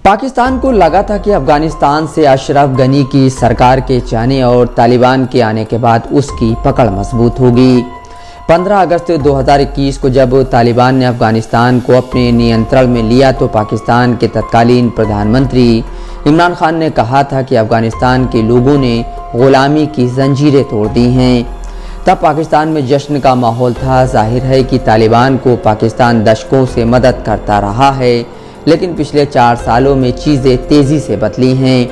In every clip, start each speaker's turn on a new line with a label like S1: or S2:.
S1: पाकिस्तान को लगा था कि अफगानिस्तान से अशरफ गनी की सरकार के जाने और तालिबान के आने के बाद उसकी पकड़ मजबूत होगी। 15 अगस्त 2021 को जब तालिबान ने अफगानिस्तान को अपने नियंत्रण में लिया तो पाकिस्तान के तत्कालीन प्रधानमंत्री इमरान खान ने कहा था कि अफगानिस्तान के लोगों ने गुलामी की जंजीरें तोड़ दी हैं। तब पाकिस्तान में जश्न का माहौल था। जाहिर है कि तालिबान को पाकिस्तान दशकों से मदद करता रहा है, लेकिन पिछले 4 सालों में चीज़ें तेज़ी से बदली हैं।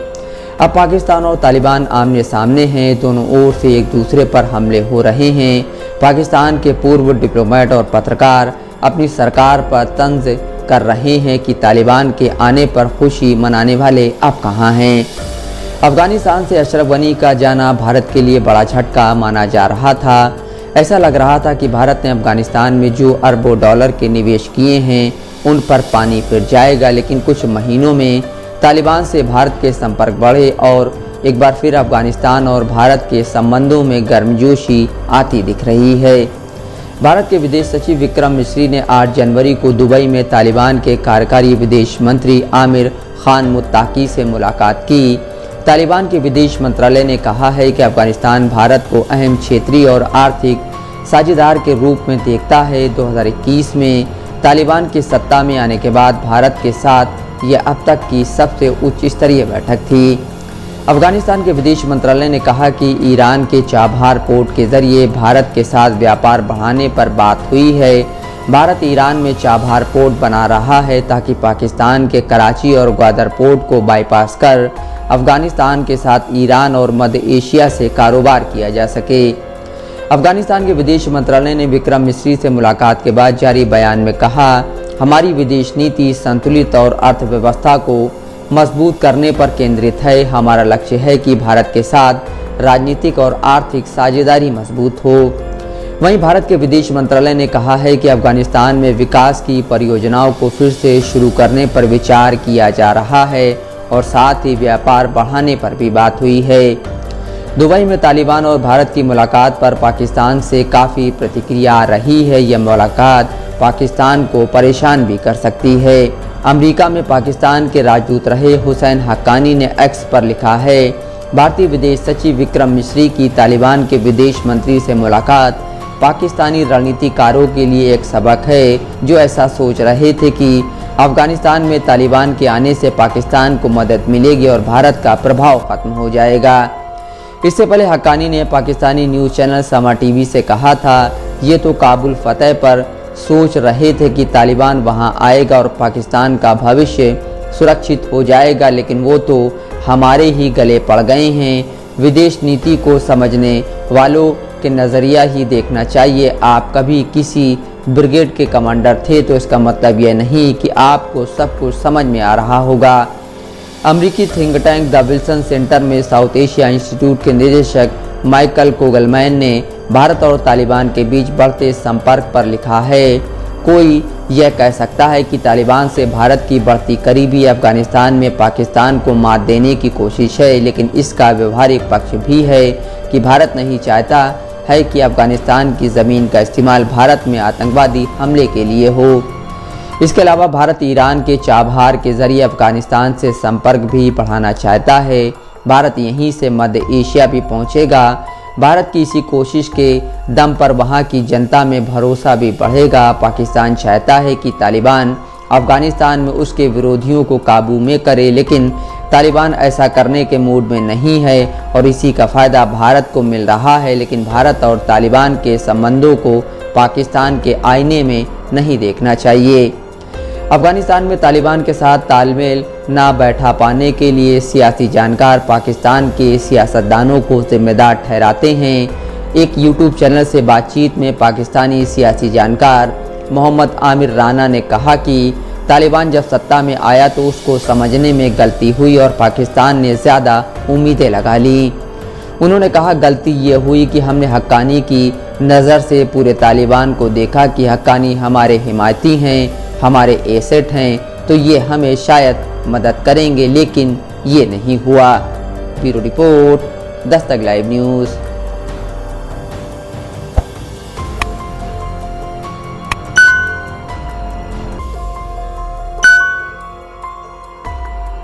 S1: अब पाकिस्तान और तालिबान आमने सामने हैं, दोनों ओर से एक दूसरे पर हमले हो रहे हैं। पाकिस्तान के पूर्व डिप्लोमेट और पत्रकार अपनी सरकार पर तंज कर रहे हैं कि तालिबान के आने पर खुशी मनाने वाले अब कहाँ हैं। अफगानिस्तान से अशरफ गनी का जाना भारत के लिए बड़ा झटका माना जा रहा था। ऐसा लग रहा था कि भारत ने अफगानिस्तान में जो अरबों डॉलर के निवेश किए हैं उन पर पानी फिर जाएगा, लेकिन कुछ महीनों में तालिबान से भारत के संपर्क बढ़े और एक बार फिर अफगानिस्तान और भारत के संबंधों में गर्मजोशी आती दिख रही है। भारत के विदेश सचिव विक्रम मिस्री ने 8 जनवरी को दुबई में तालिबान के कार्यकारी विदेश मंत्री आमिर खान मुत्ताकी से मुलाकात की। तालिबान के विदेश मंत्रालय ने कहा है कि अफगानिस्तान भारत को अहम क्षेत्रीय और आर्थिक साझेदार के रूप में देखता है। 2021 में तालिबान की सत्ता में आने के बाद भारत के साथ यह अब तक की सबसे उच्च स्तरीय बैठक थी। अफगानिस्तान के विदेश मंत्रालय ने कहा कि ईरान के चाबहार पोर्ट के जरिए भारत के साथ व्यापार बढ़ाने पर बात हुई है। भारत ईरान में चाबहार पोर्ट बना रहा है ताकि पाकिस्तान के कराची और ग्वादर पोर्ट को बाईपास कर अफगानिस्तान के साथ ईरान और मध्य एशिया से कारोबार किया जा सके। अफगानिस्तान के विदेश मंत्रालय ने विक्रम मिस्री से मुलाकात के बाद जारी बयान में कहा, हमारी विदेश नीति संतुलित और अर्थव्यवस्था को मजबूत करने पर केंद्रित है। हमारा लक्ष्य है कि भारत के साथ राजनीतिक और आर्थिक साझेदारी मजबूत हो। वहीं भारत के विदेश मंत्रालय ने कहा है कि अफगानिस्तान में विकास की परियोजनाओं को फिर से शुरू करने पर विचार किया जा रहा है और साथ ही व्यापार बढ़ाने पर भी बात हुई है। दुबई में तालिबान और भारत की मुलाकात पर पाकिस्तान से काफ़ी प्रतिक्रिया आ रही है। यह मुलाकात पाकिस्तान को परेशान भी कर सकती है। अमेरिका में पाकिस्तान के राजदूत रहे हुसैन हक्कानी ने एक्स पर लिखा है, भारतीय विदेश सचिव विक्रम मिस्री की तालिबान के विदेश मंत्री से मुलाकात पाकिस्तानी रणनीतिकारों के लिए एक सबक है, जो ऐसा सोच रहे थे कि अफगानिस्तान में तालिबान के आने से पाकिस्तान को मदद मिलेगी और भारत का प्रभाव खत्म हो जाएगा। इससे पहले हक्कानी ने पाकिस्तानी न्यूज़ चैनल समा टीवी से कहा था, ये तो काबुल फतह पर सोच रहे थे कि तालिबान वहां आएगा और पाकिस्तान का भविष्य सुरक्षित हो जाएगा, लेकिन वो तो हमारे ही गले पड़ गए हैं। विदेश नीति को समझने वालों के नज़रिया ही देखना चाहिए। आप कभी किसी ब्रिगेड के कमांडर थे तो इसका मतलब यह नहीं कि आपको सब कुछ समझ में आ रहा होगा। अमेरिकी think tank the Wilson centre में साउथ एशिया इंस्टीट्यूट के निदेशक माइकल कोगलमैन ने भारत और तालिबान के बीच बढ़ते संपर्क पर लिखा है, कोई यह कह सकता है कि तालिबान से भारत की बढ़ती करीबी अफगानिस्तान में पाकिस्तान को मात देने की कोशिश है, लेकिन इसका व्यवहारिक पक्ष भी है कि भारत नहीं चाहता है कि अफगानिस्तान की ज़मीन का इस्तेमाल भारत में आतंकवादी हमले के लिए हो। इसके अलावा भारत ईरान के चाबहार के जरिए अफगानिस्तान से संपर्क भी बढ़ाना चाहता है। भारत यहीं से मध्य एशिया भी पहुंचेगा। भारत की इसी कोशिश के दम पर वहां की जनता में भरोसा भी बढ़ेगा। पाकिस्तान चाहता है कि तालिबान अफगानिस्तान में उसके विरोधियों को काबू में करे, लेकिन तालिबान ऐसा करने के मूड में नहीं है और इसी का फ़ायदा भारत को मिल रहा है। लेकिन भारत और तालिबान के संबंधों को पाकिस्तान के आईने में नहीं देखना चाहिए। अफगानिस्तान में तालिबान के साथ तालमेल ना बैठा पाने के लिए सियासी जानकार पाकिस्तान के सियासतदानों को जिम्मेदार ठहराते हैं। एक यूट्यूब चैनल से बातचीत में पाकिस्तानी सियासी जानकार मोहम्मद आमिर राना ने कहा कि तालिबान जब सत्ता में आया तो उसको समझने में गलती हुई और पाकिस्तान ने ज़्यादा उम्मीदें लगा ली। उन्होंने कहा, गलती ये हुई कि हमने हक्कानी की नज़र से पूरे तालिबान को देखा कि हक्कानी हमारे हिमायती हैं, हमारे एसेट हैं, तो ये हमें शायद मदद करेंगे, लेकिन ये नहीं हुआ। Bureau report, Dastak live news.